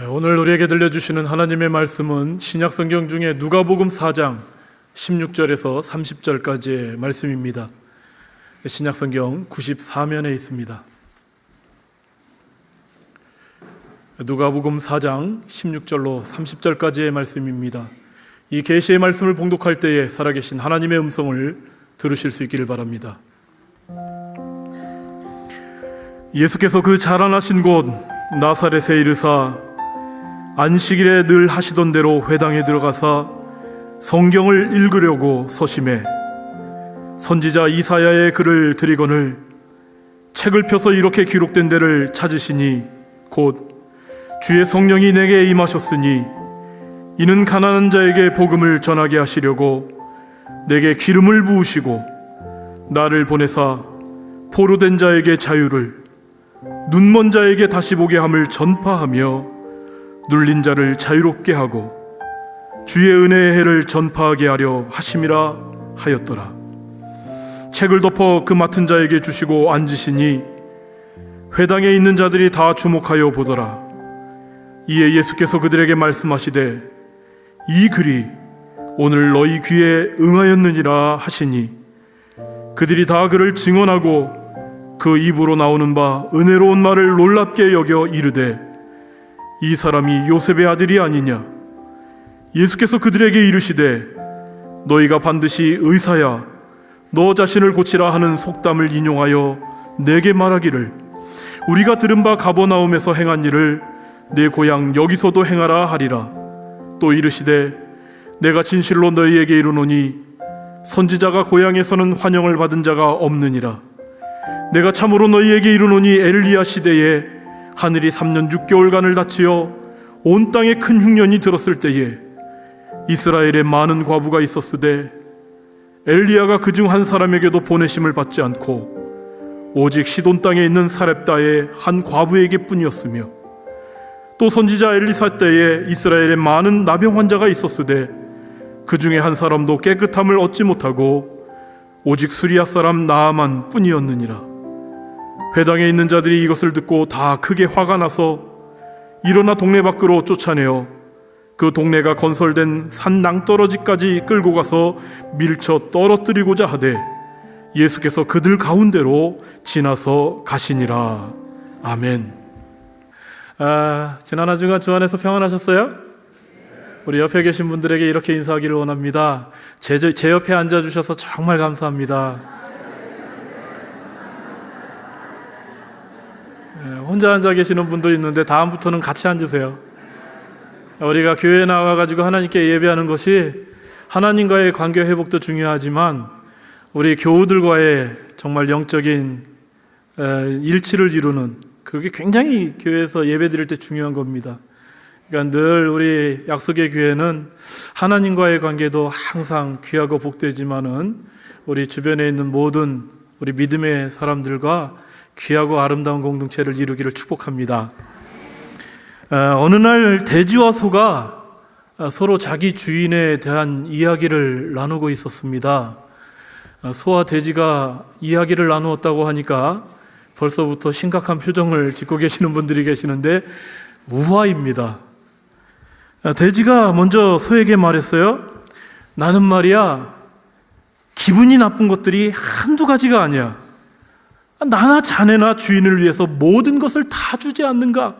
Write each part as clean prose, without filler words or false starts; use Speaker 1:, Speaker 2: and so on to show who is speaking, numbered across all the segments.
Speaker 1: 오늘 우리에게 들려주시는 하나님의 말씀은 신약성경 중에 누가복음 4장 16절에서 30절까지의 말씀입니다. 신약성경 94면에 있습니다. 누가복음 4장 16절로 30절까지의 말씀입니다. 이 계시의 말씀을 봉독할 때에 살아계신 하나님의 음성을 들으실 수 있기를 바랍니다. 예수께서 그 자라나신 곳 나사렛에 이르사 안식일에 늘 하시던 대로 회당에 들어가사 성경을 읽으려고 서심해 선지자 이사야의 글을 들이거늘 책을 펴서 이렇게 기록된 데를 찾으시니 곧 주의 성령이 내게 임하셨으니 이는 가난한 자에게 복음을 전하게 하시려고 내게 기름을 부으시고 나를 보내사 포로된 자에게 자유를 눈먼 자에게 다시 보게 함을 전파하며 눌린 자를 자유롭게 하고 주의 은혜의 해를 전파하게 하려 하심이라 하였더라. 책을 덮어 그 맡은 자에게 주시고 앉으시니 회당에 있는 자들이 다 주목하여 보더라. 이에 예수께서 그들에게 말씀하시되 이 글이 오늘 너희 귀에 응하였느니라 하시니 그들이 다 그를 증언하고 그 입으로 나오는 바 은혜로운 말을 놀랍게 여겨 이르되 이 사람이 요셉의 아들이 아니냐. 예수께서 그들에게 이르시되 너희가 반드시 의사야 너 자신을 고치라 하는 속담을 인용하여 내게 말하기를 우리가 들은 바 가버나움에서 행한 일을 내 고향 여기서도 행하라 하리라. 또 이르시되 내가 진실로 너희에게 이르노니 선지자가 고향에서는 환영을 받은 자가 없느니라. 내가 참으로 너희에게 이르노니 엘리야 시대에 하늘이 3년 6개월간을 닫히어 온 땅에 큰 흉년이 들었을 때에 이스라엘에 많은 과부가 있었으되 엘리야가 그중 한 사람에게도 보내심을 받지 않고 오직 시돈 땅에 있는 사렙다의 한 과부에게 뿐이었으며 또 선지자 엘리사 때에 이스라엘에 많은 나병 환자가 있었으되 그 중에 한 사람도 깨끗함을 얻지 못하고 오직 수리아 사람 나아만 뿐이었느니라. 회당에 있는 자들이 이것을 듣고 다 크게 화가 나서 일어나 동네 밖으로 쫓아내어 그 동네가 건설된 산 낭떠러지까지 끌고 가서 밀쳐 떨어뜨리고자 하되 예수께서 그들 가운데로 지나서 가시니라. 아멘. 지난 한 주간 주 안에서 평안하셨어요? 우리 옆에 계신 분들에게 이렇게 인사하기를 원합니다. 제 옆에 앉아주셔서 정말 감사합니다. 혼자 앉아 계시는 분도 있는데 다음부터는 같이 앉으세요. 우리가 교회에 나와가지고 하나님께 예배하는 것이 하나님과의 관계 회복도 중요하지만 우리 교우들과의 정말 영적인 일치를 이루는 그게 굉장히 교회에서 예배 드릴 때 중요한 겁니다. 그러니까 늘 우리 약속의 교회는 하나님과의 관계도 항상 귀하고 복되지만은 우리 주변에 있는 모든 우리 믿음의 사람들과 귀하고 아름다운 공동체를 이루기를 축복합니다. 어느 날 돼지와 소가 서로 자기 주인에 대한 이야기를 나누고 있었습니다. 소와 돼지가 이야기를 나누었다고 하니까 벌써부터 심각한 표정을 짓고 계시는 분들이 계시는데 우화입니다. 돼지가 먼저 소에게 말했어요. 나는 말이야 기분이 나쁜 것들이 한두 가지가 아니야. 나나 자네나 주인을 위해서 모든 것을 다 주지 않는가?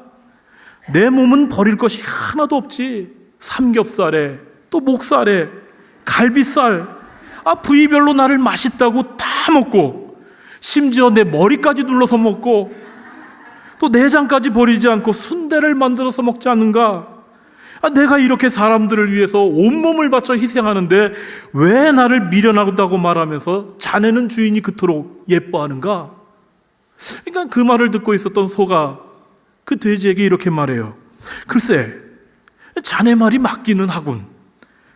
Speaker 1: 내 몸은 버릴 것이 하나도 없지. 삼겹살에 또 목살에 갈비살 부위별로 나를 맛있다고 다 먹고 심지어 내 머리까지 눌러서 먹고 또 내장까지 버리지 않고 순대를 만들어서 먹지 않는가? 내가 이렇게 사람들을 위해서 온몸을 바쳐 희생하는데 왜 나를 미련하다고 말하면서 자네는 주인이 그토록 예뻐하는가? 그러니까 그 말을 듣고 있었던 소가 그 돼지에게 이렇게 말해요. 글쎄, 자네 말이 맞기는 하군.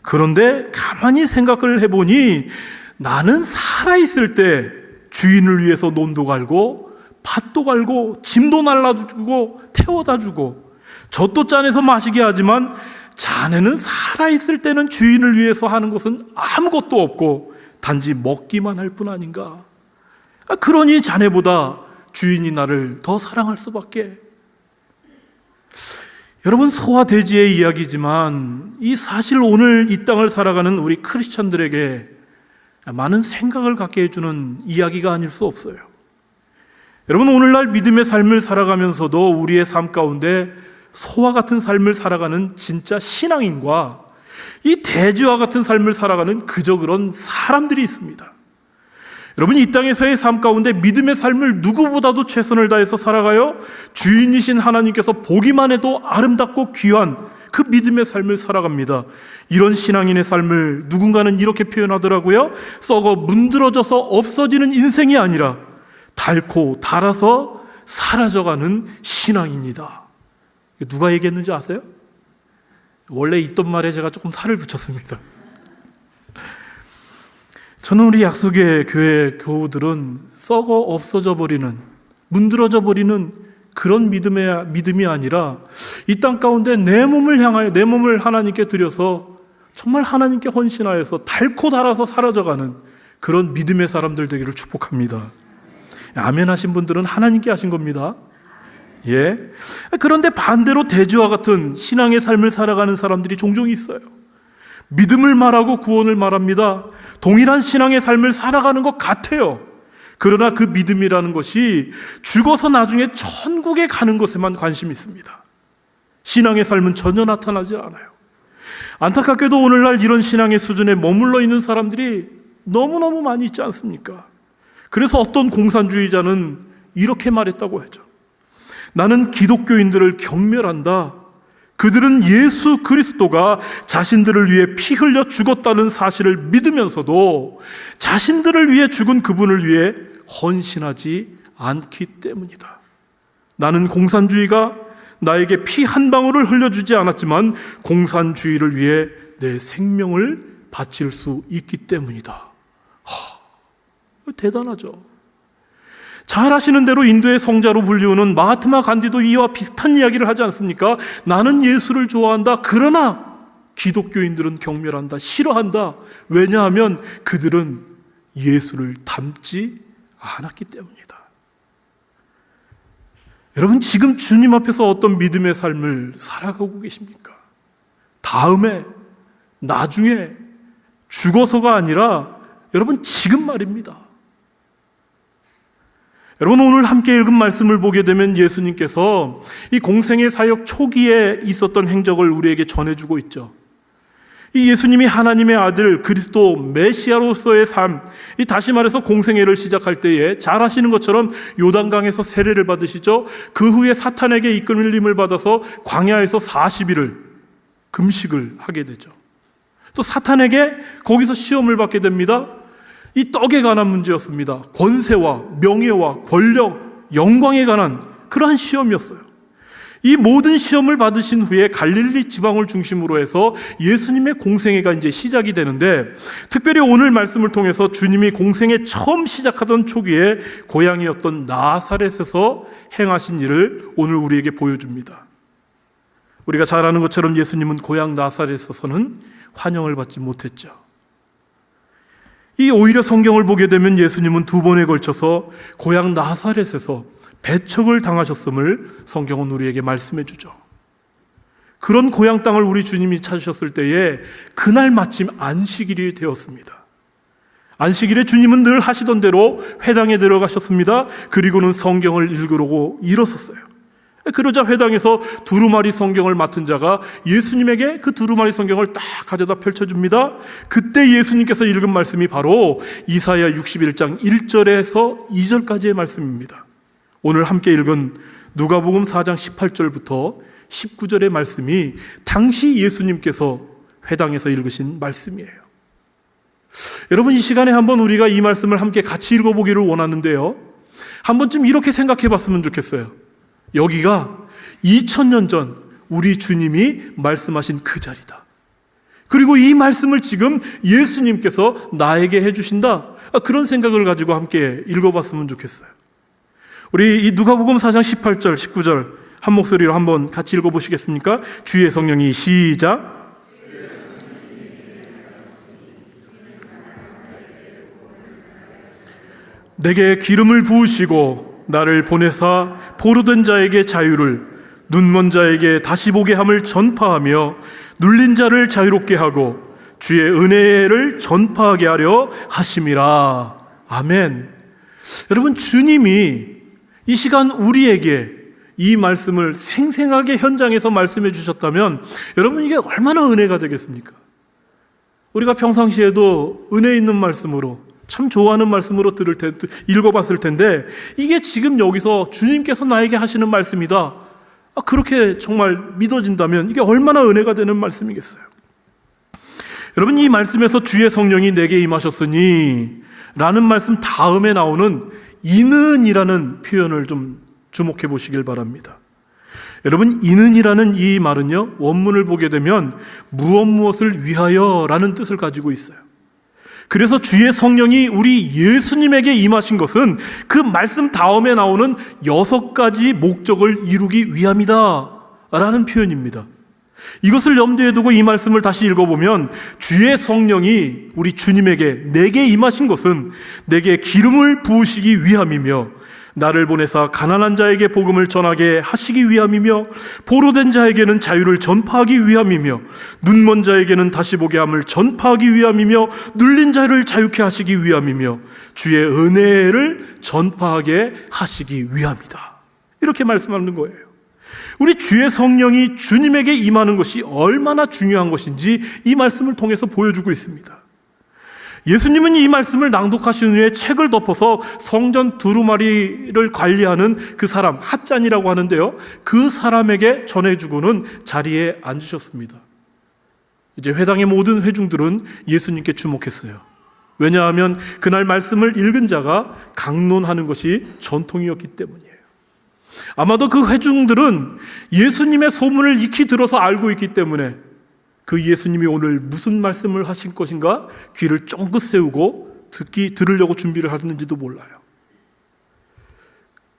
Speaker 1: 그런데 가만히 생각을 해보니 나는 살아있을 때 주인을 위해서 논도 갈고 밭도 갈고 짐도 날라주고 태워다 주고 젖도 짜내서 마시게 하지만 자네는 살아있을 때는 주인을 위해서 하는 것은 아무것도 없고 단지 먹기만 할 뿐 아닌가? 그러니 자네보다 주인이 나를 더 사랑할 수밖에. 여러분, 소와 돼지의 이야기지만 이 사실 오늘 이 땅을 살아가는 우리 크리스천들에게 많은 생각을 갖게 해주는 이야기가 아닐 수 없어요. 여러분, 오늘날 믿음의 삶을 살아가면서도 우리의 삶 가운데 소와 같은 삶을 살아가는 진짜 신앙인과 이 돼지와 같은 삶을 살아가는 그저 그런 사람들이 있습니다. 여러분, 이 땅에서의 삶 가운데 믿음의 삶을 누구보다도 최선을 다해서 살아가요 주인이신 하나님께서 보기만 해도 아름답고 귀한 그 믿음의 삶을 살아갑니다. 이런 신앙인의 삶을 누군가는 이렇게 표현하더라고요. 썩어 문드러져서 없어지는 인생이 아니라 닳고 닳아서 사라져가는 신앙입니다. 누가 얘기했는지 아세요? 원래 있던 말에 제가 조금 살을 붙였습니다. 저는 우리 약속의 교회 교우들은 썩어 없어져 버리는, 문드러져 버리는 그런 믿음이 아니라 이 땅 가운데 내 몸을 향하여, 내 몸을 하나님께 드려서 정말 하나님께 헌신하여서 닳고 닳아서 사라져가는 그런 믿음의 사람들 되기를 축복합니다. 아멘 하신 분들은 하나님께 하신 겁니다. 예. 그런데 반대로 돼지와 같은 신앙의 삶을 살아가는 사람들이 종종 있어요. 믿음을 말하고 구원을 말합니다. 동일한 신앙의 삶을 살아가는 것 같아요. 그러나 그 믿음이라는 것이 죽어서 나중에 천국에 가는 것에만 관심이 있습니다. 신앙의 삶은 전혀 나타나지 않아요. 안타깝게도 오늘날 이런 신앙의 수준에 머물러 있는 사람들이 너무너무 많이 있지 않습니까? 그래서 어떤 공산주의자는 이렇게 말했다고 하죠. 나는 기독교인들을 경멸한다. 그들은 예수 그리스도가 자신들을 위해 피 흘려 죽었다는 사실을 믿으면서도 자신들을 위해 죽은 그분을 위해 헌신하지 않기 때문이다. 나는 공산주의가 나에게 피 한 방울을 흘려주지 않았지만 공산주의를 위해 내 생명을 바칠 수 있기 때문이다. 대단하죠. 잘 아시는 대로 인도의 성자로 불리우는 마하트마 간디도 이와 비슷한 이야기를 하지 않습니까? 나는 예수를 좋아한다. 그러나 기독교인들은 경멸한다. 싫어한다. 왜냐하면 그들은 예수를 닮지 않았기 때문이다. 여러분, 지금 주님 앞에서 어떤 믿음의 삶을 살아가고 계십니까? 다음에, 나중에, 죽어서가 아니라 여러분 지금 말입니다. 여러분, 오늘 함께 읽은 말씀을 보게 되면 예수님께서 이 공생의 사역 초기에 있었던 행적을 우리에게 전해주고 있죠. 이 예수님이 하나님의 아들 그리스도 메시아로서의 삶, 이 다시 말해서 공생애를 시작할 때에 잘 아시는 것처럼 요단강에서 세례를 받으시죠. 그 후에 사탄에게 이끌림을 받아서 광야에서 40일을 금식을 하게 되죠. 또 사탄에게 거기서 시험을 받게 됩니다. 이 떡에 관한 문제였습니다. 권세와 명예와 권력, 영광에 관한 그러한 시험이었어요. 이 모든 시험을 받으신 후에 갈릴리 지방을 중심으로 해서 예수님의 공생애가 이제 시작이 되는데, 특별히 오늘 말씀을 통해서 주님이 공생애 처음 시작하던 초기에 고향이었던 나사렛에서 행하신 일을 오늘 우리에게 보여줍니다. 우리가 잘 아는 것처럼 예수님은 고향 나사렛에서는 환영을 받지 못했죠. 이 오히려 성경을 보게 되면 예수님은 2번에 걸쳐서 고향 나사렛에서 배척을 당하셨음을 성경은 우리에게 말씀해 주죠. 그런 고향 땅을 우리 주님이 찾으셨을 때에 그날 마침 안식일이 되었습니다. 안식일에 주님은 늘 하시던 대로 회당에 들어가셨습니다. 그리고는 성경을 읽으려고 일어섰어요. 그러자 회당에서 두루마리 성경을 맡은 자가 예수님에게 그 두루마리 성경을 딱 가져다 펼쳐줍니다. 그때 예수님께서 읽은 말씀이 바로 이사야 61장 1절에서 2절까지의 말씀입니다. 오늘 함께 읽은 누가복음 4장 18절부터 19절의 말씀이 당시 예수님께서 회당에서 읽으신 말씀이에요. 여러분, 이 시간에 한번 우리가 이 말씀을 함께 같이 읽어보기를 원하는데요, 한 번쯤 이렇게 생각해 봤으면 좋겠어요. 여기가 2000년 전 우리 주님이 말씀하신 그 자리다. 그리고 이 말씀을 지금 예수님께서 나에게 해주신다. 그런 생각을 가지고 함께 읽어봤으면 좋겠어요. 우리 이 누가복음 4장 18절, 19절 한 목소리로 한번 같이 읽어보시겠습니까? 주의 성령이 시작. 내게 기름을 부으시고 나를 보내사 포로된 자에게 자유를, 눈먼 자에게 다시 보게 함을 전파하며 눌린 자를 자유롭게 하고 주의 은혜를 전파하게 하려 하심이라. 아멘. 여러분, 주님이 이 시간 우리에게 이 말씀을 생생하게 현장에서 말씀해 주셨다면 여러분, 이게 얼마나 은혜가 되겠습니까? 우리가 평상시에도 은혜 있는 말씀으로, 참 좋아하는 말씀으로 읽어봤을 텐데, 이게 지금 여기서 주님께서 나에게 하시는 말씀이다, 그렇게 정말 믿어진다면 이게 얼마나 은혜가 되는 말씀이겠어요. 여러분, 이 말씀에서 주의 성령이 내게 임하셨으니 라는 말씀 다음에 나오는 이는이라는 표현을 좀 주목해 보시길 바랍니다. 여러분, 이는이라는 이 말은요, 원문을 보게 되면 무엇을 위하여 라는 뜻을 가지고 있어요. 그래서 주의 성령이 우리 예수님에게 임하신 것은 그 말씀 다음에 나오는 6가지 목적을 이루기 위함이다 라는 표현입니다. 이것을 염두에 두고 이 말씀을 다시 읽어보면, 주의 성령이 우리 주님에게 내게 임하신 것은 내게 기름을 부으시기 위함이며 나를 보내사 가난한 자에게 복음을 전하게 하시기 위함이며 보로된 자에게는 자유를 전파하기 위함이며 눈먼 자에게는 다시 보게 함을 전파하기 위함이며 눌린 자를 자유케 하시기 위함이며 주의 은혜를 전파하게 하시기 위함이다. 이렇게 말씀하는 거예요. 우리 주의 성령이 주님에게 임하는 것이 얼마나 중요한 것인지 이 말씀을 통해서 보여주고 있습니다. 예수님은 이 말씀을 낭독하신 후에 책을 덮어서 성전 두루마리를 관리하는 그 사람, 핫잔이라고 하는데요, 그 사람에게 전해주고는 자리에 앉으셨습니다. 이제 회당의 모든 회중들은 예수님께 주목했어요. 왜냐하면 그날 말씀을 읽은 자가 강론하는 것이 전통이었기 때문이에요. 아마도 그 회중들은 예수님의 소문을 익히 들어서 알고 있기 때문에 그 예수님이 오늘 무슨 말씀을 하실 것인가 귀를 쫑긋 세우고 들으려고 준비를 하는지도 몰라요.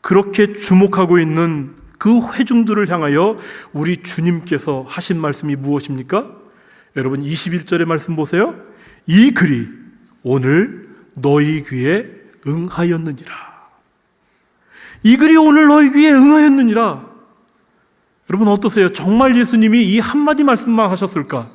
Speaker 1: 그렇게 주목하고 있는 그 회중들을 향하여 우리 주님께서 하신 말씀이 무엇입니까? 여러분, 21절의 말씀 보세요. 이 글이 오늘 너희 귀에 응하였느니라. 이 글이 오늘 너희 귀에 응하였느니라. 여러분, 어떠세요? 정말 예수님이 이 한마디 말씀만 하셨을까?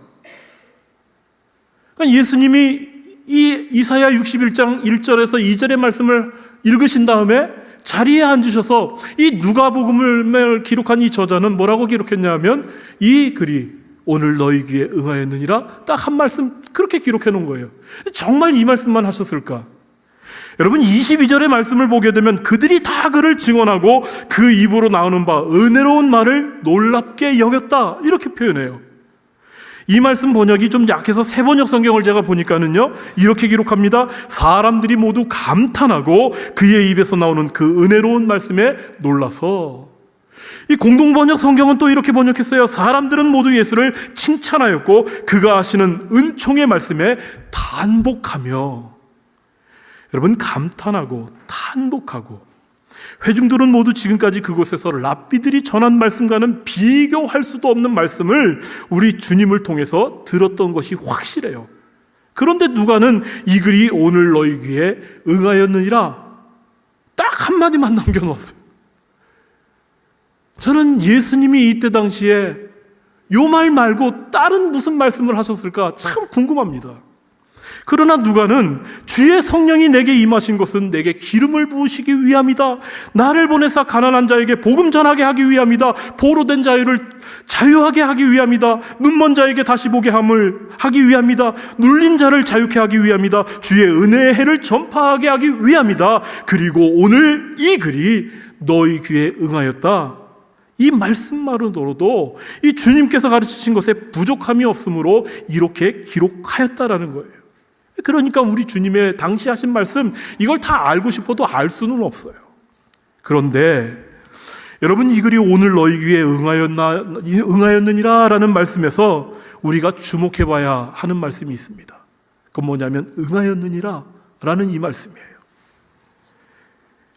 Speaker 1: 그러니까 예수님이 이 이사야 61장 1절에서 2절의 말씀을 읽으신 다음에 자리에 앉으셔서 이 누가복음을 기록한 이 저자는 뭐라고 기록했냐면, 이 글이 오늘 너희 귀에 응하였느니라, 딱 한 말씀 그렇게 기록해 놓은 거예요. 정말 이 말씀만 하셨을까? 여러분, 22절의 말씀을 보게 되면 그들이 다 그를 증언하고 그 입으로 나오는 바 은혜로운 말을 놀랍게 여겼다, 이렇게 표현해요. 이 말씀 번역이 좀 약해서 새번역 성경을 제가 보니까는요, 이렇게 기록합니다. 사람들이 모두 감탄하고 그의 입에서 나오는 그 은혜로운 말씀에 놀라서. 이 공동번역 성경은 또 이렇게 번역했어요. 사람들은 모두 예수를 칭찬하였고 그가 하시는 은총의 말씀에 탄복하며. 여러분, 감탄하고 탄복하고, 회중들은 모두 지금까지 그곳에서 랍비들이 전한 말씀과는 비교할 수도 없는 말씀을 우리 주님을 통해서 들었던 것이 확실해요. 그런데 누가는 이 글이 오늘 너희 귀에 응하였느니라, 딱 한마디만 남겨놓았어요. 저는 예수님이 이때 당시에 요 말 말고 다른 무슨 말씀을 하셨을까 참 궁금합니다. 그러나 누가는 주의 성령이 내게 임하신 것은 내게 기름을 부으시기 위함이다. 나를 보내사 가난한 자에게 복음 전하게 하기 위함이다. 보로된 자유를 자유하게 하기 위함이다. 눈먼 자에게 다시 보게 함을 하기 위함이다. 눌린 자를 자유케 하기 위함이다. 주의 은혜의 해를 전파하게 하기 위함이다. 그리고 오늘 이 글이 너희 귀에 응하였다. 이 말씀만으로도 이 주님께서 가르치신 것에 부족함이 없으므로 이렇게 기록하였다라는 거예요. 그러니까 우리 주님의 당시 하신 말씀, 이걸 다 알고 싶어도 알 수는 없어요. 그런데 여러분, 이 글이 오늘 너희 귀에 응하였느니라 라는 말씀에서 우리가 주목해 봐야 하는 말씀이 있습니다. 그건 뭐냐면 응하였느니라 라는 이 말씀이에요.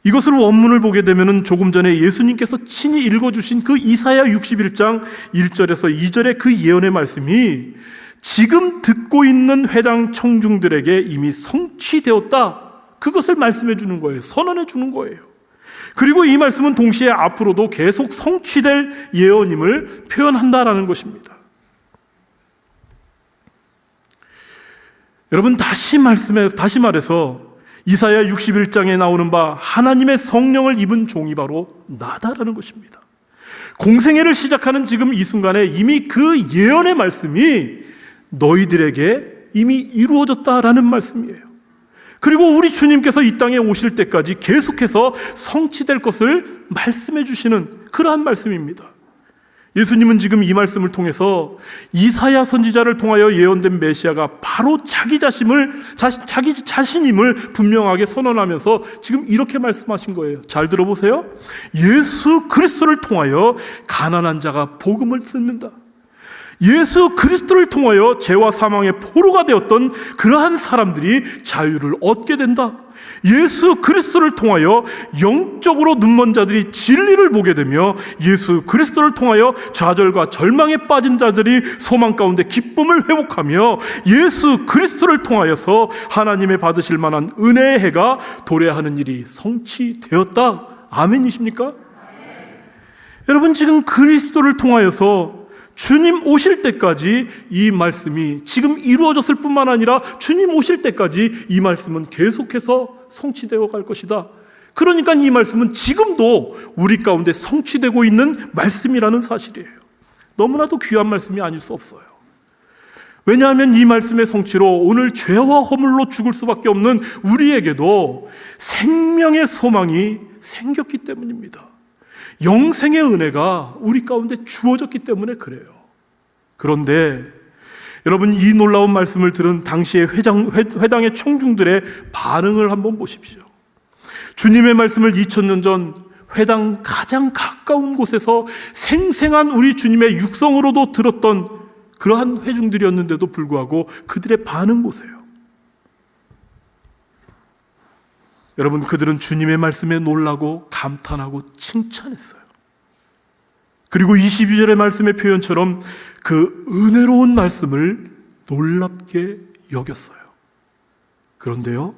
Speaker 1: 이것을 원문을 보게 되면 조금 전에 예수님께서 친히 읽어주신 그 이사야 61장 1절에서 2절의 그 예언의 말씀이 지금 듣고 있는 회당 청중들에게 이미 성취되었다, 그것을 말씀해 주는 거예요. 선언해 주는 거예요. 그리고 이 말씀은 동시에 앞으로도 계속 성취될 예언임을 표현한다라는 것입니다. 여러분, 다시 말해서 이사야 61장에 나오는 바 하나님의 성령을 입은 종이 바로 나다라는 것입니다. 공생애를 시작하는 지금 이 순간에 이미 그 예언의 말씀이 너희들에게 이미 이루어졌다라는 말씀이에요. 그리고 우리 주님께서 이 땅에 오실 때까지 계속해서 성취될 것을 말씀해 주시는 그러한 말씀입니다. 예수님은 지금 이 말씀을 통해서 이사야 선지자를 통하여 예언된 메시아가 바로 자기 자신임을 분명하게 선언하면서 지금 이렇게 말씀하신 거예요. 잘 들어보세요. 예수 그리스도를 통하여 가난한 자가 복음을 듣는다. 예수 그리스도를 통하여 죄와 사망의 포로가 되었던 그러한 사람들이 자유를 얻게 된다. 예수 그리스도를 통하여 영적으로 눈먼 자들이 진리를 보게 되며 예수 그리스도를 통하여 좌절과 절망에 빠진 자들이 소망 가운데 기쁨을 회복하며 예수 그리스도를 통하여서 하나님의 받으실 만한 은혜의 해가 도래하는 일이 성취되었다. 아멘이십니까? 여러분, 지금 그리스도를 통하여서 주님 오실 때까지 이 말씀이 지금 이루어졌을 뿐만 아니라 주님 오실 때까지 이 말씀은 계속해서 성취되어 갈 것이다. 그러니까 이 말씀은 지금도 우리 가운데 성취되고 있는 말씀이라는 사실이에요. 너무나도 귀한 말씀이 아닐 수 없어요. 왜냐하면 이 말씀의 성취로 오늘 죄와 허물로 죽을 수밖에 없는 우리에게도 생명의 소망이 생겼기 때문입니다. 영생의 은혜가 우리 가운데 주어졌기 때문에 그래요. 그런데 여러분, 이 놀라운 말씀을 들은 당시의 회당의 청중들의 반응을 한번 보십시오. 주님의 말씀을 2000년 전 회당 가장 가까운 곳에서 생생한 우리 주님의 육성으로도 들었던 그러한 회중들이었는데도 불구하고 그들의 반응 보세요. 여러분, 그들은 주님의 말씀에 놀라고 감탄하고 칭찬했어요. 그리고 22절의 말씀의 표현처럼 그 은혜로운 말씀을 놀랍게 여겼어요. 그런데요,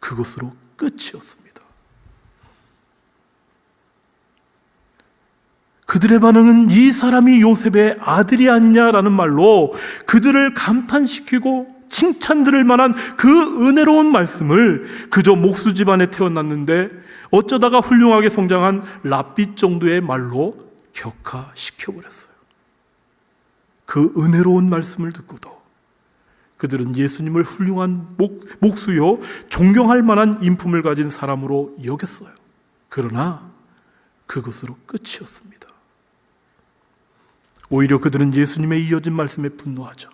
Speaker 1: 그것으로 끝이었습니다. 그들의 반응은 이 사람이 요셉의 아들이 아니냐라는 말로 그들을 감탄시키고 칭찬드릴 만한 그 은혜로운 말씀을 그저 목수 집안에 태어났는데 어쩌다가 훌륭하게 성장한 랍빗 정도의 말로 격화시켜버렸어요. 그 은혜로운 말씀을 듣고도 그들은 예수님을 훌륭한 목수요 존경할 만한 인품을 가진 사람으로 여겼어요. 그러나 그것으로 끝이었습니다. 오히려 그들은 예수님의 이어진 말씀에 분노하죠.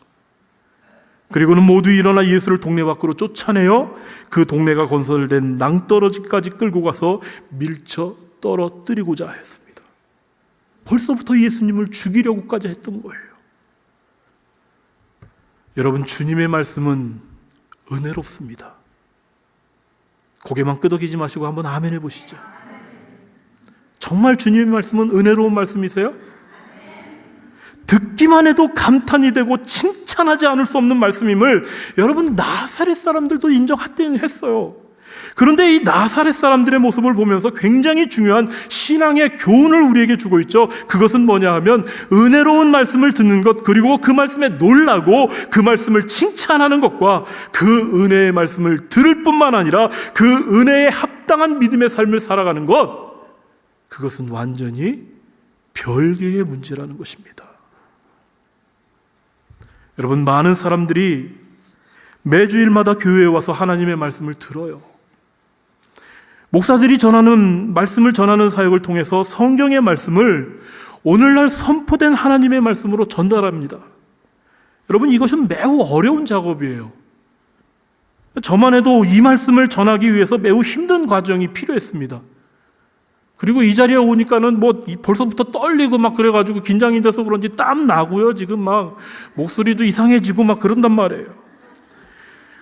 Speaker 1: 그리고는 모두 일어나 예수를 동네 밖으로 쫓아내어 그 동네가 건설된 낭떠러지까지 끌고 가서 밀쳐 떨어뜨리고자 했습니다. 벌써부터 예수님을 죽이려고까지 했던 거예요. 여러분, 주님의 말씀은 은혜롭습니다. 고개만 끄덕이지 마시고 한번 아멘 해보시죠. 정말 주님의 말씀은 은혜로운 말씀이세요? 듣기만 해도 감탄이 되고 칭찬하지 않을 수 없는 말씀임을 여러분, 나사렛 사람들도 인정했어요. 그런데 이 나사렛 사람들의 모습을 보면서 굉장히 중요한 신앙의 교훈을 우리에게 주고 있죠. 그것은 뭐냐 하면 은혜로운 말씀을 듣는 것, 그리고 그 말씀에 놀라고 그 말씀을 칭찬하는 것과 그 은혜의 말씀을 들을 뿐만 아니라 그 은혜에 합당한 믿음의 삶을 살아가는 것, 그것은 완전히 별개의 문제라는 것입니다. 여러분, 많은 사람들이 매주일마다 교회에 와서 하나님의 말씀을 들어요. 목사들이 말씀을 전하는 사역을 통해서 성경의 말씀을 오늘날 선포된 하나님의 말씀으로 전달합니다. 여러분, 이것은 매우 어려운 작업이에요. 저만 해도 이 말씀을 전하기 위해서 매우 힘든 과정이 필요했습니다. 그리고 이 자리에 오니까는 벌써부터 떨리고 막 그래가지고 긴장이 돼서 그런지 땀 나고요. 지금 막 목소리도 이상해지고 막 그런단 말이에요.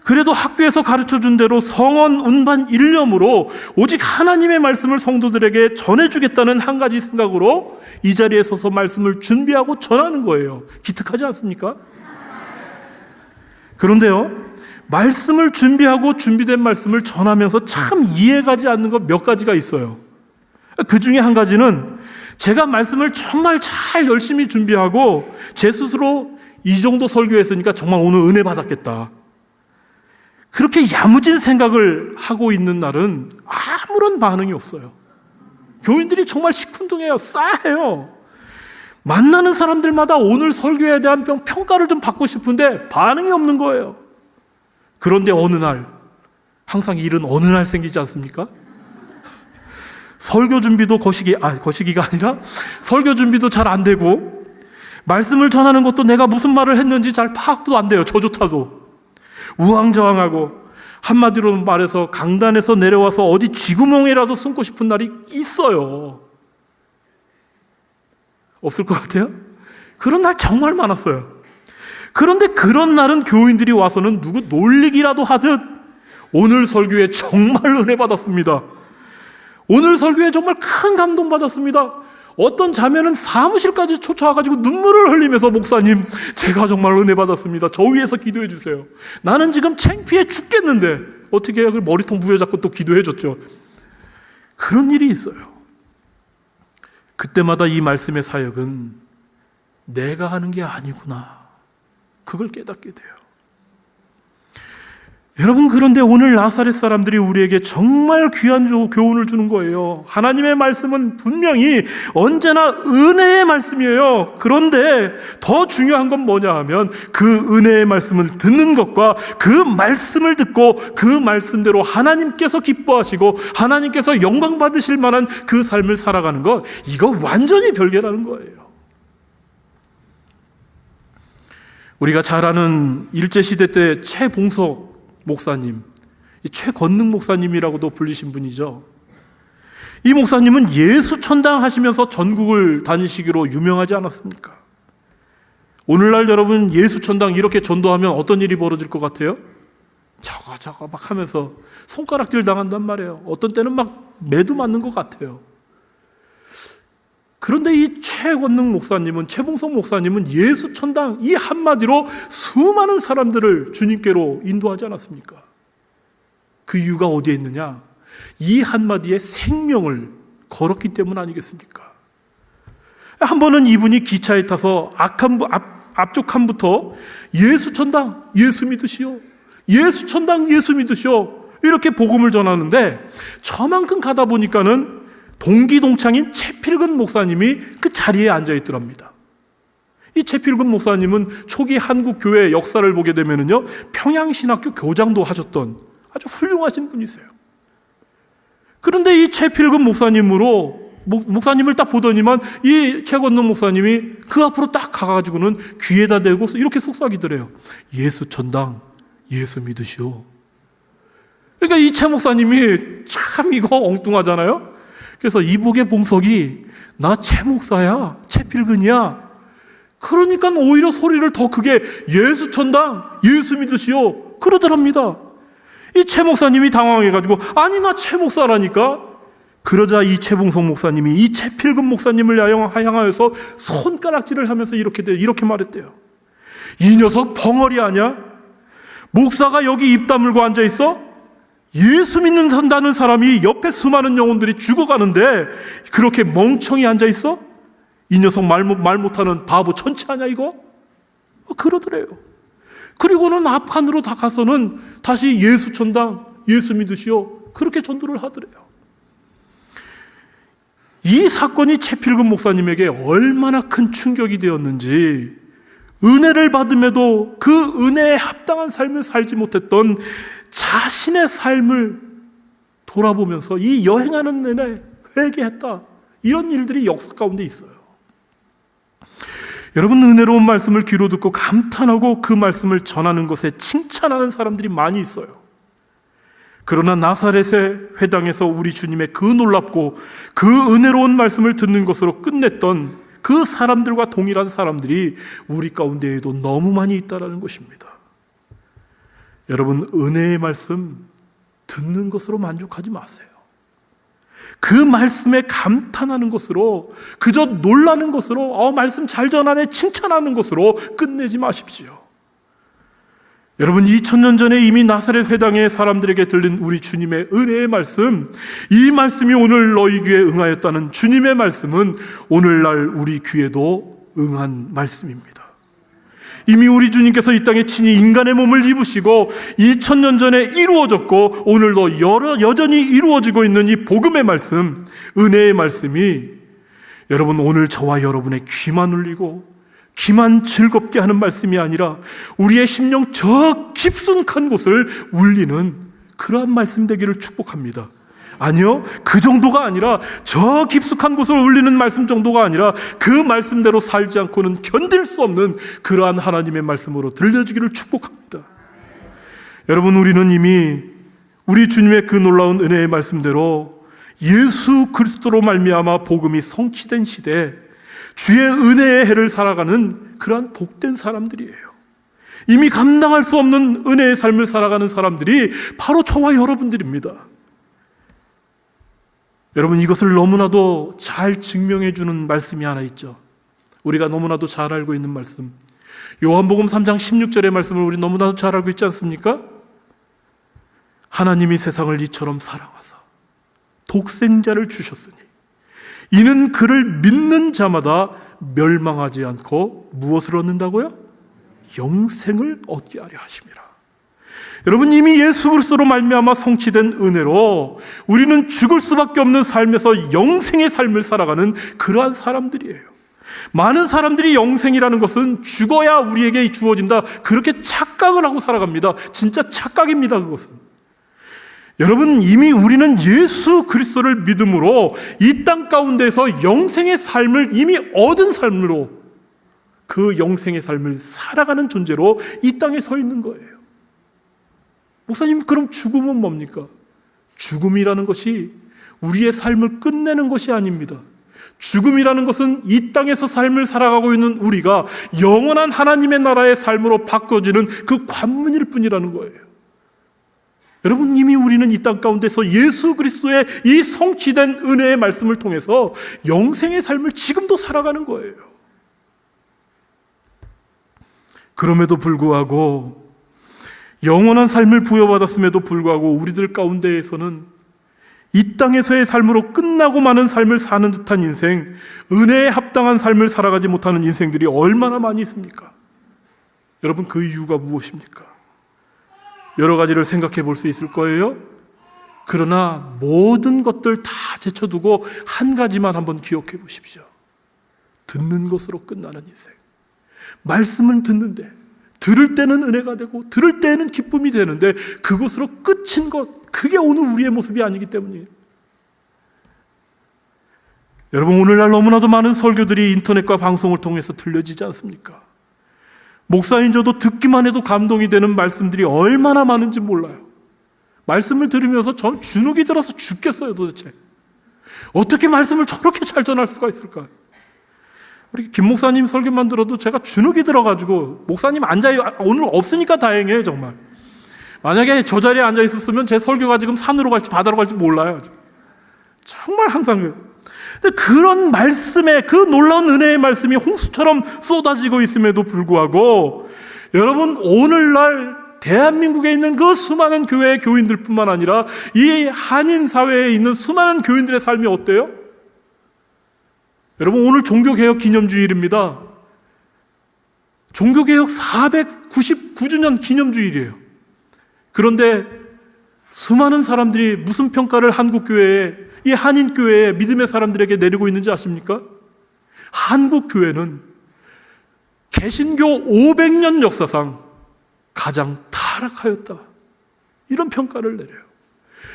Speaker 1: 그래도 학교에서 가르쳐준 대로 성언, 운반, 일념으로 오직 하나님의 말씀을 성도들에게 전해주겠다는 한 가지 생각으로 이 자리에 서서 말씀을 준비하고 전하는 거예요. 기특하지 않습니까? 그런데요, 말씀을 준비하고 준비된 말씀을 전하면서 참 이해가지 않는 것 몇 가지가 있어요. 그 중에 한 가지는 제가 말씀을 정말 잘 열심히 준비하고 제 스스로 이 정도 설교했으니까 정말 오늘 은혜 받았겠다, 그렇게 야무진 생각을 하고 있는 날은 아무런 반응이 없어요. 교인들이 정말 시큰둥해요. 싸해요. 만나는 사람들마다 오늘 설교에 대한 평가를 좀 받고 싶은데 반응이 없는 거예요. 그런데 어느 날, 항상 일은 어느 날 생기지 않습니까? 설교 준비도 거시기가 아니라 설교 준비도 잘 안 되고, 말씀을 전하는 것도 내가 무슨 말을 했는지 잘 파악도 안 돼요. 저조차도 우왕좌왕하고, 한마디로 말해서 강단에서 내려와서 어디 쥐구멍이라도 숨고 싶은 날이 있어요. 없을 것 같아요? 그런 날 정말 많았어요. 그런데 그런 날은 교인들이 와서는 누구 놀리기라도 하듯 오늘 설교에 정말 은혜 받았습니다, 오늘 설교에 정말 큰 감동 받았습니다, 어떤 자매는 사무실까지 쫓아와가지고 눈물을 흘리면서 목사님, 제가 정말 은혜 받았습니다, 저 위해서 기도해 주세요, 나는 지금 창피해 죽겠는데 어떻게 해요? 머리통 부여잡고 또 기도해 줬죠. 그런 일이 있어요. 그때마다 이 말씀의 사역은 내가 하는 게 아니구나, 그걸 깨닫게 돼요. 여러분, 그런데 오늘 나사렛 사람들이 우리에게 정말 귀한 교훈을 주는 거예요. 하나님의 말씀은 분명히 언제나 은혜의 말씀이에요. 그런데 더 중요한 건 뭐냐 하면 그 은혜의 말씀을 듣는 것과 그 말씀을 듣고 그 말씀대로 하나님께서 기뻐하시고 하나님께서 영광 받으실 만한 그 삶을 살아가는 것, 이거 완전히 별개라는 거예요. 우리가 잘 아는 일제시대 때 최봉석 목사님, 최건능 목사님이라고도 불리신 분이죠. 이 목사님은 예수천당 하시면서 전국을 다니시기로 유명하지 않았습니까? 오늘날 여러분, 예수천당 이렇게 전도하면 어떤 일이 벌어질 것 같아요? 저거 막 하면서 손가락질 당한단 말이에요. 어떤 때는 막 매도 맞는 것 같아요. 그런데 이 최건능 목사님은, 최봉석 목사님은 예수천당 이 한마디로 수많은 사람들을 주님께로 인도하지 않았습니까? 그 이유가 어디에 있느냐? 이 한마디에 생명을 걸었기 때문 아니겠습니까? 한 번은 이분이 기차에 타서 앞쪽 칸부터 예수천당 예수 믿으시오, 예수천당 예수 믿으시오, 이렇게 복음을 전하는데 저만큼 가다 보니까는 동기동창인 최필근 목사님이 그 자리에 앉아 있더랍니다. 이 최필근 목사님은 초기 한국 교회 역사를 보게 되면은요, 평양신학교 교장도 하셨던 아주 훌륭하신 분이세요. 그런데 이 최필근 목사님을 딱 보더니만 이 최건능 목사님이 그 앞으로 딱 가가지고는 귀에다 대고 이렇게 속삭이더래요. 예수 천당 예수 믿으시오. 그러니까 이 최 목사님이 참 이거 엉뚱하잖아요. 그래서 이복의 봉석이 나 최 목사야, 최필근이야, 그러니까 오히려 소리를 더 크게 예수 천당 예수 믿으시오 그러더랍니다. 이 최 목사님이 당황해가지고 아니 나 최 목사라니까. 그러자 이 최봉석 목사님이 이 최필근 목사님을 향하여서 손가락질을 하면서 이렇게 말했대요. 이 녀석 벙어리 아냐? 목사가 여기 입 다물고 앉아있어? 예수 믿는다는 사람이 옆에 수많은 영혼들이 죽어가는데 그렇게 멍청이 앉아있어? 이 녀석 말 못하는 바보 천치 아냐 이거? 그러더래요. 그리고는 앞칸으로 다 가서는 다시 예수 천당 예수 믿으시오 그렇게 전도를 하더래요. 이 사건이 최필근 목사님에게 얼마나 큰 충격이 되었는지, 은혜를 받음에도 그 은혜에 합당한 삶을 살지 못했던 자신의 삶을 돌아보면서 이 여행하는 내내 회개했다, 이런 일들이 역사 가운데 있어요. 여러분, 은혜로운 말씀을 귀로 듣고 감탄하고 그 말씀을 전하는 것에 칭찬하는 사람들이 많이 있어요. 그러나 나사렛의 회당에서 우리 주님의 그 놀랍고 그 은혜로운 말씀을 듣는 것으로 끝냈던 그 사람들과 동일한 사람들이 우리 가운데에도 너무 많이 있다는 것입니다. 여러분, 은혜의 말씀 듣는 것으로 만족하지 마세요. 그 말씀에 감탄하는 것으로, 그저 놀라는 것으로, 말씀 잘 전하네 칭찬하는 것으로 끝내지 마십시오. 여러분, 2000년 전에 이미 나사렛 회당의 사람들에게 들린 우리 주님의 은혜의 말씀, 이 말씀이 오늘 너희 귀에 응하였다는 주님의 말씀은 오늘날 우리 귀에도 응한 말씀입니다. 이미 우리 주님께서 이 땅에 친히 인간의 몸을 입으시고 2000년 전에 이루어졌고 오늘도 여전히 이루어지고 있는 이 복음의 말씀, 은혜의 말씀이 여러분, 오늘 저와 여러분의 귀만 울리고 귀만 즐겁게 하는 말씀이 아니라 우리의 심령 저 깊숙한 곳을 울리는 그러한 말씀 되기를 축복합니다. 아니요, 그 정도가 아니라, 저 깊숙한 곳을 울리는 말씀 정도가 아니라 그 말씀대로 살지 않고는 견딜 수 없는 그러한 하나님의 말씀으로 들려주기를 축복합니다. 여러분, 우리는 이미 우리 주님의 그 놀라운 은혜의 말씀대로 예수 그리스도로 말미암아 복음이 성취된 시대, 주의 은혜의 해를 살아가는 그러한 복된 사람들이에요. 이미 감당할 수 없는 은혜의 삶을 살아가는 사람들이 바로 저와 여러분들입니다. 여러분, 이것을 너무나도 잘 증명해 주는 말씀이 하나 있죠. 우리가 너무나도 잘 알고 있는 말씀, 요한복음 3장 16절의 말씀을 우리 너무나도 잘 알고 있지 않습니까? 하나님이 세상을 이처럼 사랑하사 독생자를 주셨으니 이는 그를 믿는 자마다 멸망하지 않고 무엇을 얻는다고요? 영생을 얻게 하려 하심이라. 여러분, 이미 예수 그리스도로 말미암아 성취된 은혜로 우리는 죽을 수밖에 없는 삶에서 영생의 삶을 살아가는 그러한 사람들이에요. 많은 사람들이 영생이라는 것은 죽어야 우리에게 주어진다, 그렇게 착각을 하고 살아갑니다. 진짜 착각입니다, 그것은. 여러분, 이미 우리는 예수 그리스도를 믿음으로 이 땅 가운데서 영생의 삶을 이미 얻은 삶으로, 그 영생의 삶을 살아가는 존재로 이 땅에 서 있는 거예요. 목사님, 그럼 죽음은 뭡니까? 죽음이라는 것이 우리의 삶을 끝내는 것이 아닙니다. 죽음이라는 것은 이 땅에서 삶을 살아가고 있는 우리가 영원한 하나님의 나라의 삶으로 바꿔지는 그 관문일 뿐이라는 거예요. 여러분, 이미 우리는 이 땅 가운데서 예수 그리스도의 이 성취된 은혜의 말씀을 통해서 영생의 삶을 지금도 살아가는 거예요. 그럼에도 불구하고, 영원한 삶을 부여받았음에도 불구하고 우리들 가운데에서는 이 땅에서의 삶으로 끝나고 마는 삶을 사는 듯한 인생, 은혜에 합당한 삶을 살아가지 못하는 인생들이 얼마나 많이 있습니까? 여러분, 그 이유가 무엇입니까? 여러 가지를 생각해 볼 수 있을 거예요. 그러나 모든 것들 다 제쳐두고 한 가지만 한번 기억해 보십시오. 듣는 것으로 끝나는 인생. 말씀을 듣는데, 들을 때는 은혜가 되고 들을 때는 기쁨이 되는데 그것으로 끝인 것, 그게 오늘 우리의 모습이 아니기 때문이에요. 여러분, 오늘날 너무나도 많은 설교들이 인터넷과 방송을 통해서 들려지지 않습니까? 목사인 저도 듣기만 해도 감동이 되는 말씀들이 얼마나 많은지 몰라요. 말씀을 들으면서 전 주눅이 들어서 죽겠어요. 도대체 어떻게 말씀을 저렇게 잘 전할 수가 있을까요? 우리 김 목사님 설교만 들어도 제가 주눅이 들어가지고, 목사님 앉아요, 오늘 없으니까 다행이에요. 정말 만약에 저 자리에 앉아 있었으면 제 설교가 지금 산으로 갈지 바다로 갈지 몰라요. 정말 항상. 근데 그런 말씀에, 그 놀라운 은혜의 말씀이 홍수처럼 쏟아지고 있음에도 불구하고, 여러분, 오늘날 대한민국에 있는 그 수많은 교회의 교인들뿐만 아니라 이 한인 사회에 있는 수많은 교인들의 삶이 어때요? 여러분, 오늘 종교개혁 기념주일입니다. 종교개혁 499주년 기념주일이에요. 그런데 수많은 사람들이 무슨 평가를 한국교회에, 이 한인교회에 믿음의 사람들에게 내리고 있는지 아십니까? 한국교회는 개신교 500년 역사상 가장 타락하였다, 이런 평가를 내려요.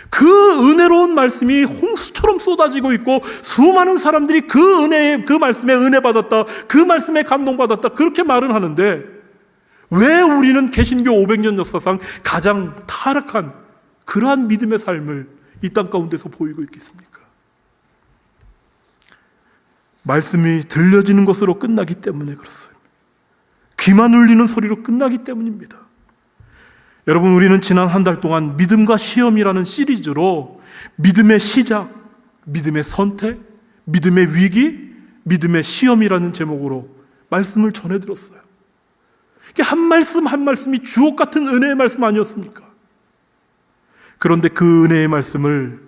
Speaker 1: 그 은혜로운 말씀이 홍수처럼 쏟아지고 있고 수많은 사람들이 그 은혜에, 그 말씀에 은혜 받았다, 그 말씀에 감동 받았다, 그렇게 말을 하는데 왜 우리는 개신교 500년 역사상 가장 타락한 그러한 믿음의 삶을 이 땅 가운데서 보이고 있겠습니까? 말씀이 들려지는 것으로 끝나기 때문에 그렇습니다. 귀만 울리는 소리로 끝나기 때문입니다. 여러분, 우리는 지난 한 달 동안 믿음과 시험이라는 시리즈로 믿음의 시작, 믿음의 선택, 믿음의 위기, 믿음의 시험이라는 제목으로 말씀을 전해들었어요. 한 말씀 한 말씀이 주옥 같은 은혜의 말씀 아니었습니까? 그런데 그 은혜의 말씀을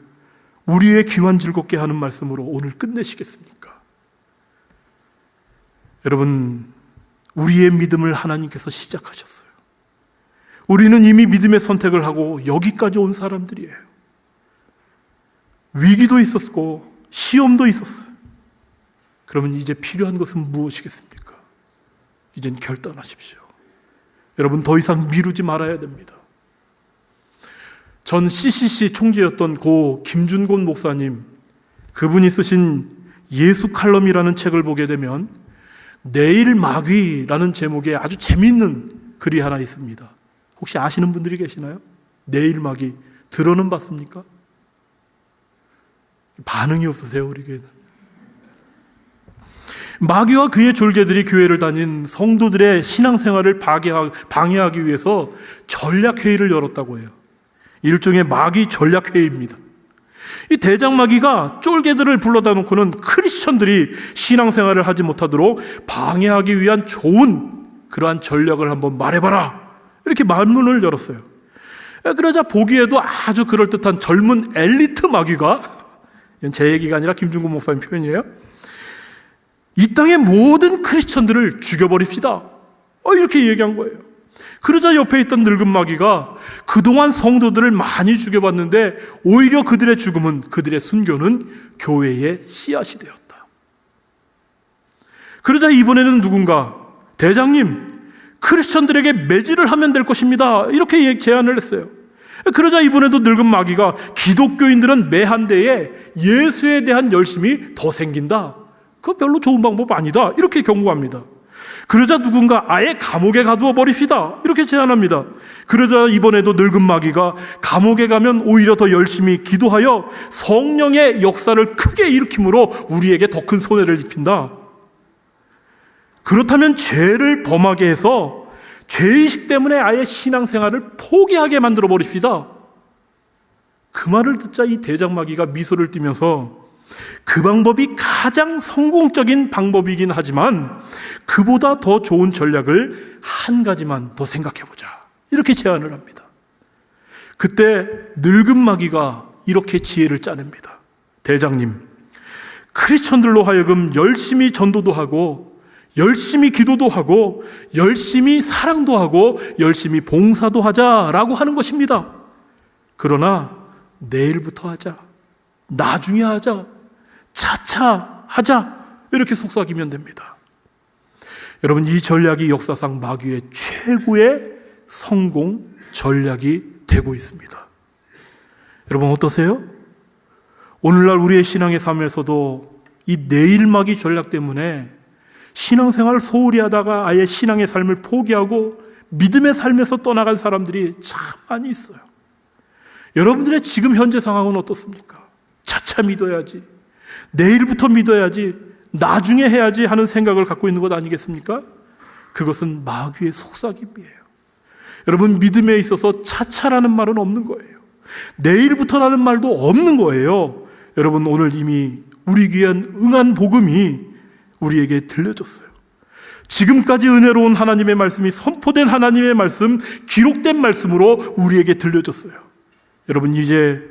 Speaker 1: 우리의 귀만 즐겁게 하는 말씀으로 오늘 끝내시겠습니까? 여러분, 우리의 믿음을 하나님께서 시작하셨어요. 우리는 이미 믿음의 선택을 하고 여기까지 온 사람들이에요. 위기도 있었고 시험도 있었어요. 그러면 이제 필요한 것은 무엇이겠습니까? 이젠 결단하십시오. 여러분, 더 이상 미루지 말아야 됩니다. 전 CCC 총재였던 고 김준곤 목사님, 그분이 쓰신 예수 칼럼이라는 책을 보게 되면 내일 마귀라는 제목의 아주 재미있는 글이 하나 있습니다. 혹시 아시는 분들이 계시나요? 내일 마귀 들어는 봤습니까? 반응이 없으세요, 우리 교회는. 마귀와 그의 졸개들이 교회를 다닌 성도들의 신앙생활을 방해하기 위해서 전략회의를 열었다고 해요. 일종의 마귀 전략회의입니다. 이 대장마귀가 쫄개들을 불러다 놓고는 크리스천들이 신앙생활을 하지 못하도록 방해하기 위한 좋은 그러한 전략을 한번 말해봐라, 이렇게 말문을 열었어요. 그러자 보기에도 아주 그럴듯한 젊은 엘리트 마귀가, 이건 제 얘기가 아니라 김준곤 목사님 표현이에요, 이 땅의 모든 크리스천들을 죽여버립시다, 이렇게 얘기한 거예요. 그러자 옆에 있던 늙은 마귀가 그동안 성도들을 많이 죽여봤는데 오히려 그들의 죽음은, 그들의 순교는 교회의 씨앗이 되었다. 그러자 이번에는 누군가, 대장님, 크리스천들에게 매질을 하면 될 것입니다, 이렇게 제안을 했어요. 그러자 이번에도 늙은 마귀가 기독교인들은 매 한 대에 예수에 대한 열심이 더 생긴다, 그거 별로 좋은 방법 아니다, 이렇게 경고합니다. 그러자 누군가 아예 감옥에 가두어 버립시다, 이렇게 제안합니다. 그러자 이번에도 늙은 마귀가 감옥에 가면 오히려 더 열심히 기도하여 성령의 역사를 크게 일으킴으로 우리에게 더 큰 손해를 입힌다. 그렇다면 죄를 범하게 해서 죄의식 때문에 아예 신앙생활을 포기하게 만들어 버립시다. 그 말을 듣자 이 대장마귀가 미소를 띠면서 그 방법이 가장 성공적인 방법이긴 하지만 그보다 더 좋은 전략을 한 가지만 더 생각해보자, 이렇게 제안을 합니다. 그때 늙은 마귀가 이렇게 지혜를 짜냅니다. 대장님, 크리스천들로 하여금 열심히 전도도 하고 열심히 기도도 하고 열심히 사랑도 하고 열심히 봉사도 하자라고 하는 것입니다. 그러나 내일부터 하자, 나중에 하자, 차차 하자, 이렇게 속삭이면 됩니다. 여러분, 이 전략이 역사상 마귀의 최고의 성공 전략이 되고 있습니다. 여러분, 어떠세요? 오늘날 우리의 신앙의 삶에서도 이 내일 마귀 전략 때문에 신앙생활을 소홀히 하다가 아예 신앙의 삶을 포기하고 믿음의 삶에서 떠나간 사람들이 참 많이 있어요. 여러분들의 지금 현재 상황은 어떻습니까? 차차 믿어야지, 내일부터 믿어야지, 나중에 해야지 하는 생각을 갖고 있는 것 아니겠습니까? 그것은 마귀의 속삭임이에요. 여러분, 믿음에 있어서 차차라는 말은 없는 거예요. 내일부터라는 말도 없는 거예요. 여러분, 오늘 이미 우리 귀한 응한 복음이 우리에게 들려졌어요. 지금까지 은혜로운 하나님의 말씀이 선포된 하나님의 말씀, 기록된 말씀으로 우리에게 들려졌어요. 여러분, 이제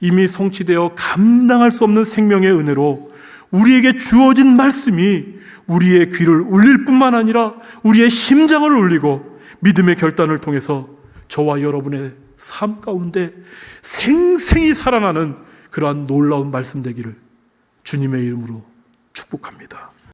Speaker 1: 이미 성취되어 감당할 수 없는 생명의 은혜로 우리에게 주어진 말씀이 우리의 귀를 울릴 뿐만 아니라 우리의 심장을 울리고 믿음의 결단을 통해서 저와 여러분의 삶 가운데 생생히 살아나는 그러한 놀라운 말씀 되기를 주님의 이름으로 축복합니다.